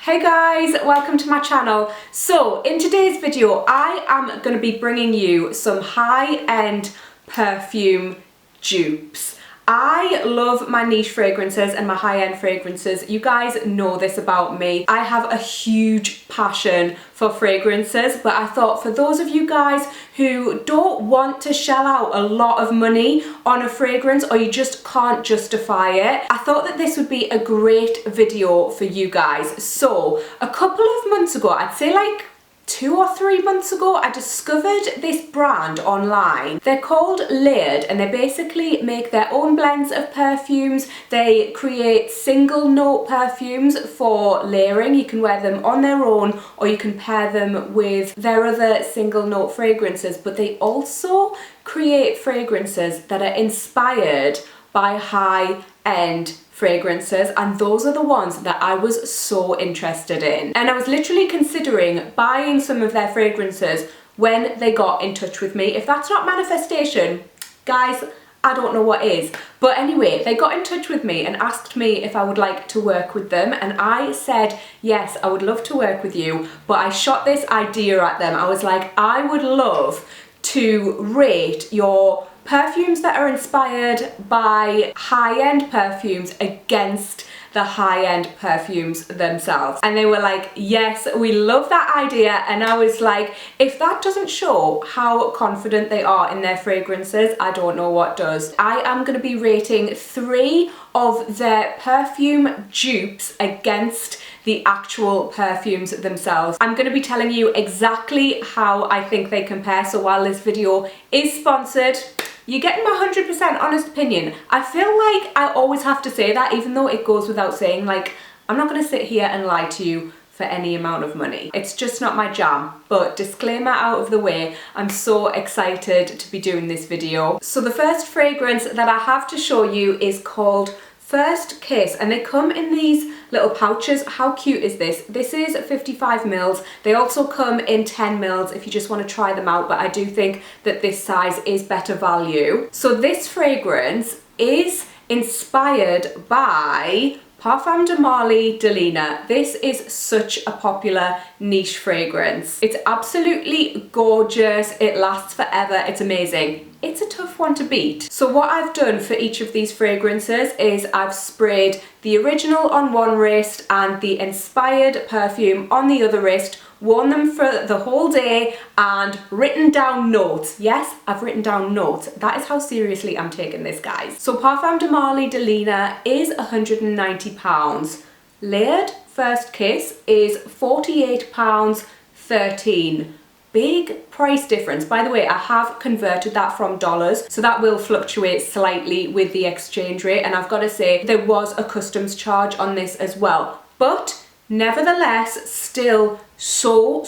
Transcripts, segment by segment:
Hey guys, welcome to my channel. So in today's video I am going to be bringing you some high-end perfume dupes. I love my niche fragrances and my high-end fragrances. You guys know this about me. I have a huge passion for fragrances, but I thought for those of you guys who don't want to shell out a lot of money on a fragrance or you just can't justify it, I thought that this would be a great video for you guys. So a couple of months ago, I'd say like 2 or 3 months ago, I discovered this brand online. They're called Layered and they basically make their own blends of perfumes. They create single note perfumes for layering. You can wear them on their own or you can pair them with their other single note fragrances, but they also create fragrances that are inspired by high-end fragrances, and those are the ones that I was so interested in. And I was literally considering buying some of their fragrances when they got in touch with me. If that's not manifestation, guys, I don't know what is. But anyway, they got in touch with me and asked me if I would like to work with them, and I said, yes, I would love to work with you, but I shot this idea at them. I was like, I would love to rate your perfumes that are inspired by high-end perfumes against the high-end perfumes themselves. And they were like, yes, we love that idea. And I was like, if that doesn't show how confident they are in their fragrances, I don't know what does. I am going to be rating 3 of their perfume dupes against the actual perfumes themselves. I'm going to be telling you exactly how I think they compare. So while this video is sponsored, you're getting my 100% honest opinion. I feel like I always have to say that, even though it goes without saying. Like, I'm not going to sit here and lie to you for any amount of money. It's just not my jam. But disclaimer out of the way, I'm so excited to be doing this video. So the first fragrance that I have to show you is called First Kiss, and they come in these little pouches. How cute is this? This is 55 mils. They also come in 10 mils if you just want to try them out, but I do think that this size is better value. So this fragrance is inspired by Parfums de Marly Delina. This is such a popular niche fragrance. It's absolutely gorgeous. It lasts forever. It's amazing. It's a tough one to beat. So what I've done for each of these fragrances is I've sprayed the original on one wrist and the inspired perfume on the other wrist, worn them for the whole day and written down notes. Yes, I've written down notes. That is how seriously I'm taking this, guys. So Parfums de Marly Delina is £190. Layered First Kiss is £48.13. Big price difference. By the way, I have converted that from dollars, so that will fluctuate slightly with the exchange rate, and I've got to say there was a customs charge on this as well, but nevertheless still so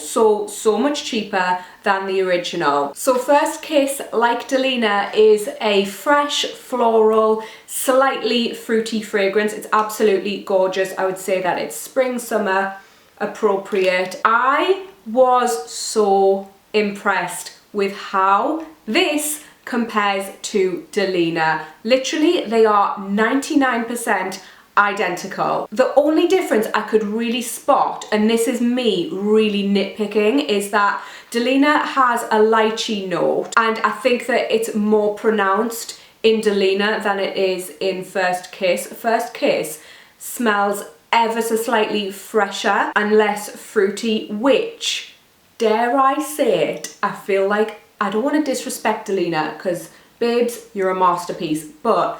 much cheaper than the original. So First Kiss, like Delina, is a fresh, floral, slightly fruity fragrance. It's absolutely gorgeous. I would say that it's spring, summer appropriate. I was so impressed with how this compares to Delina. Literally, they are 99% identical. The only difference I could really spot, and this is me really nitpicking, is that Delina has a lychee note, and I think that it's more pronounced in Delina than it is in First Kiss. First Kiss smells ever so slightly fresher and less fruity, which, dare I say it, I feel like, I don't want to disrespect Delina because babes, you're a masterpiece, but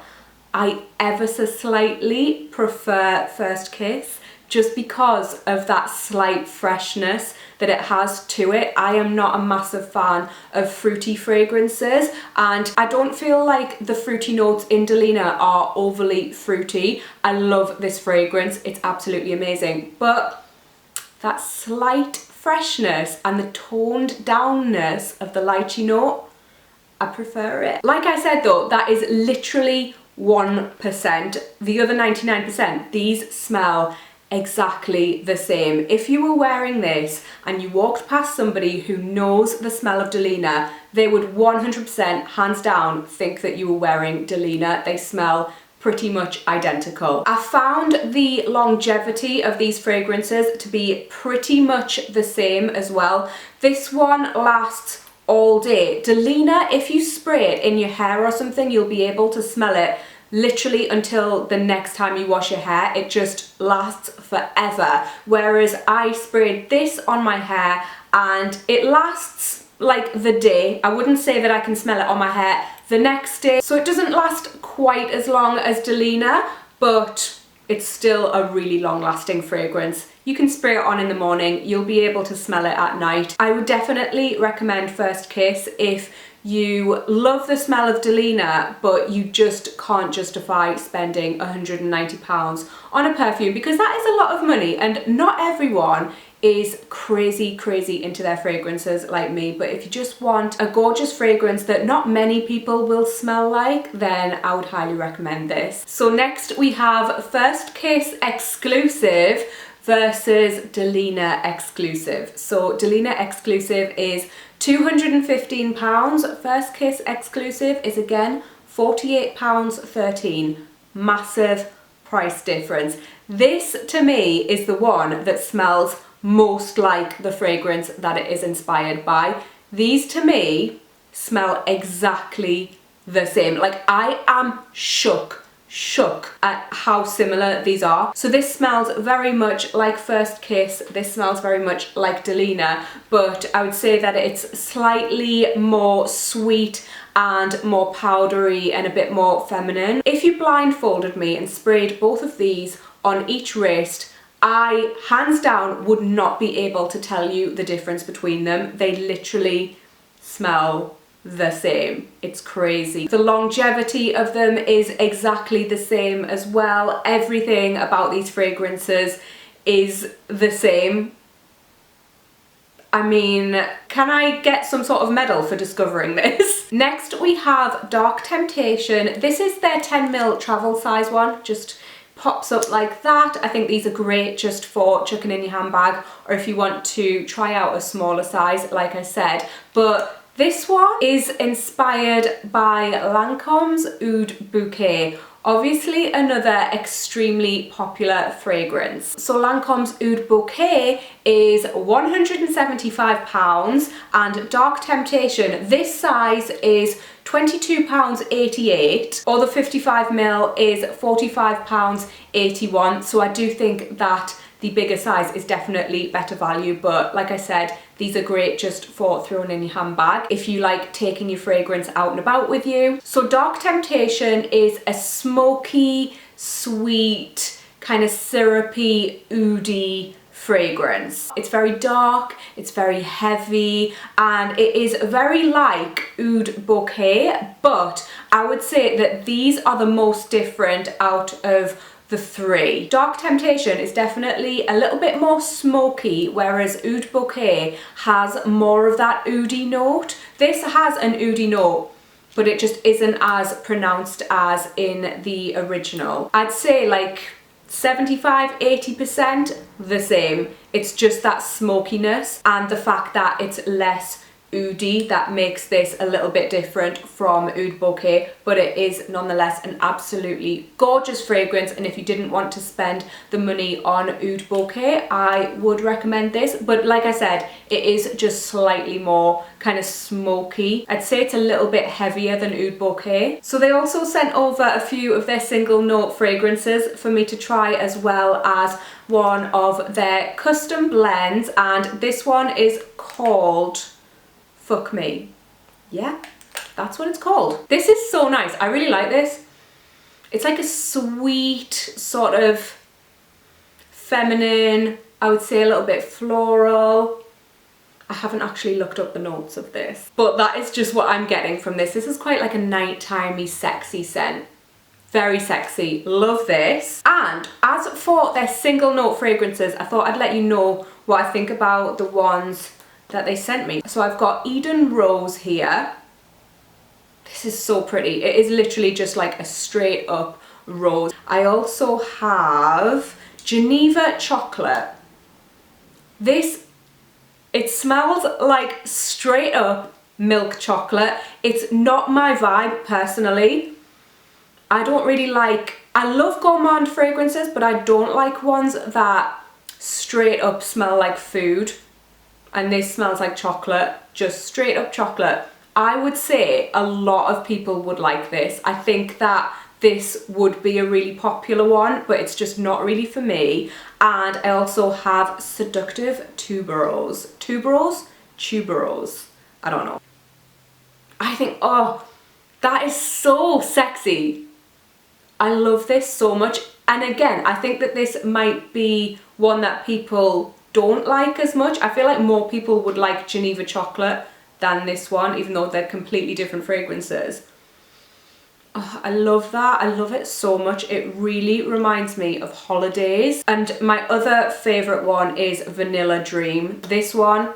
I ever so slightly prefer First Kiss just because of that slight freshness that it has to it. I am not a massive fan of fruity fragrances, and I don't feel like the fruity notes in Delina are overly fruity. I love this fragrance. It's absolutely amazing, but that slight freshness and the toned downness of the lychee note, I prefer it. Like I said though, that is literally 1%. The other 99%, these smell exactly the same. If you were wearing this and you walked past somebody who knows the smell of Delina, they would 100% hands down think that you were wearing Delina. They smell pretty much identical. I found the longevity of these fragrances to be pretty much the same as well. This one lasts all day. Delina, if you spray it in your hair or something, you'll be able to smell it literally until the next time you wash your hair. It just lasts forever. Whereas I sprayed this on my hair and it lasts like the day. I wouldn't say that I can smell it on my hair the next day. So it doesn't last quite as long as Delina, but it's still a really long lasting fragrance. You can spray it on in the morning, you'll be able to smell it at night. I would definitely recommend First Kiss if you love the smell of Delina, but you just can't justify spending £190 on a perfume, because that is a lot of money, and not everyone is crazy into their fragrances like me. But if you just want a gorgeous fragrance that not many people will smell like, then I would highly recommend this. So next we have First Kiss Exclusive versus Delina Exclusive. So Delina Exclusive is £215. First Kiss Exclusive is again £48.13. Massive price difference. This to me is the one that smells most like the fragrance that it is inspired by. These to me smell exactly the same. Like, I am shook at how similar these are. So this smells very much like First Kiss, this smells very much like Delina, but I would say that it's slightly more sweet and more powdery and a bit more feminine. If you blindfolded me and sprayed both of these on each wrist, I hands down would not be able to tell you the difference between them. They literally smell the same. It's crazy. The longevity of them is exactly the same as well. Everything about these fragrances is the same. I mean, can I get some sort of medal for discovering this? Next we have Dark Temptation. This is their 10ml travel size one, just pops up like that. I think these are great just for chucking in your handbag, or if you want to try out a smaller size, like I said. But this one is inspired by Lancome's Oud Bouquet. Obviously another extremely popular fragrance. So Lancome's Oud Bouquet is £175, and Dark Temptation, this size is £22.88, or the 55ml is £45.81. So I do think that the bigger size is definitely better value, but like I said, these are great just for throwing in your handbag if you like taking your fragrance out and about with you. So Dark Temptation is a smoky, sweet, kind of syrupy, oudy fragrance. It's very dark, it's very heavy, and it is very like Oud Bouquet, but I would say that these are the most different out of the three. Dark Temptation is definitely a little bit more smoky, whereas Oud Bouquet has more of that oudy note. This has an oudy note, but it just isn't as pronounced as in the original. I'd say like 75–80% the same. It's just that smokiness and the fact that it's less oudy that makes this a little bit different from Oud Bouquet, but it is nonetheless an absolutely gorgeous fragrance. And if you didn't want to spend the money on Oud Bouquet, I would recommend this. But like I said, it is just slightly more kind of smoky. I'd say it's a little bit heavier than Oud Bouquet. So they also sent over a few of their single note fragrances for me to try, as well as one of their custom blends, and this one is called Fuck Me. Yeah, that's what it's called. This is so nice. I really like this. It's like a sweet, sort of feminine, I would say a little bit floral. I haven't actually looked up the notes of this, but that is just what I'm getting from this. This is quite like a nightimey, sexy scent. Very sexy. Love this. And as for their single note fragrances, I thought I'd let you know what I think about the ones that they sent me. So I've got Eden Rose here. This is so pretty. It is literally just like a straight up rose. I also have Geneva Chocolate. This, it smells like straight up milk chocolate. It's not my vibe personally. I don't really like, I love gourmand fragrances, but I don't like ones that straight up smell like food. And this smells like chocolate, just straight up chocolate. I would say a lot of people would like this. I think that this would be a really popular one, but it's just not really for me. And I also have Seductive Tuberose. Tuberose? I don't know. I think, oh, that is so sexy. I love this so much. And again, I think that this might be one that people don't like as much. I feel like more people would like Geneva Chocolate than this one, even though they're completely different fragrances. Oh, I love that. I love it so much. It really reminds me of holidays. And my other favourite one is Vanilla Dream. This one,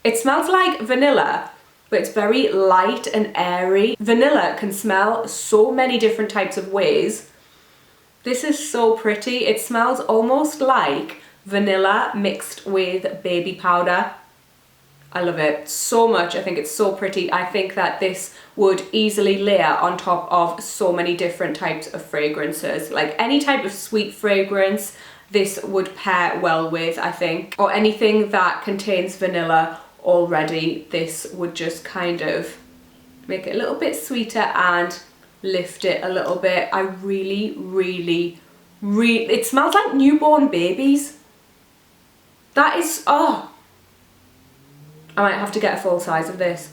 it smells like vanilla, but it's very light and airy. Vanilla can smell so many different types of ways. This is so pretty. It smells almost like vanilla mixed with baby powder. I love it so much. I think it's so pretty. I think that this would easily layer on top of so many different types of fragrances. Like any type of sweet fragrance, this would pair well with, I think. Or anything that contains vanilla already, this would just kind of make it a little bit sweeter and lift it a little bit. I really, it smells like newborn babies. That is, oh. I might have to get a full size of this.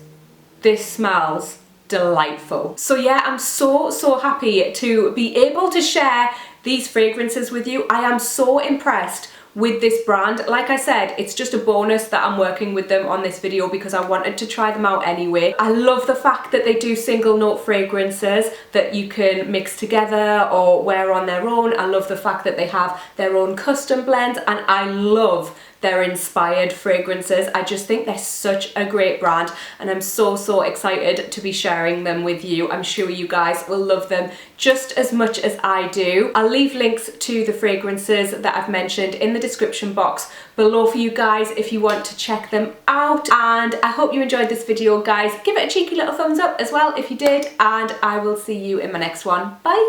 This smells delightful. So yeah, I'm so happy to be able to share these fragrances with you. I am so impressed with this brand. Like I said, it's just a bonus that I'm working with them on this video because I wanted to try them out anyway. I love the fact that they do single note fragrances that you can mix together or wear on their own. I love the fact that they have their own custom blends, and I love their inspired fragrances. I just think they're such a great brand, and I'm so excited to be sharing them with you. I'm sure you guys will love them just as much as I do. I'll leave links to the fragrances that I've mentioned in the description box below for you guys if you want to check them out. And I hope you enjoyed this video, guys. Give it a cheeky little thumbs up as well if you did, and I will see you in my next one. Bye!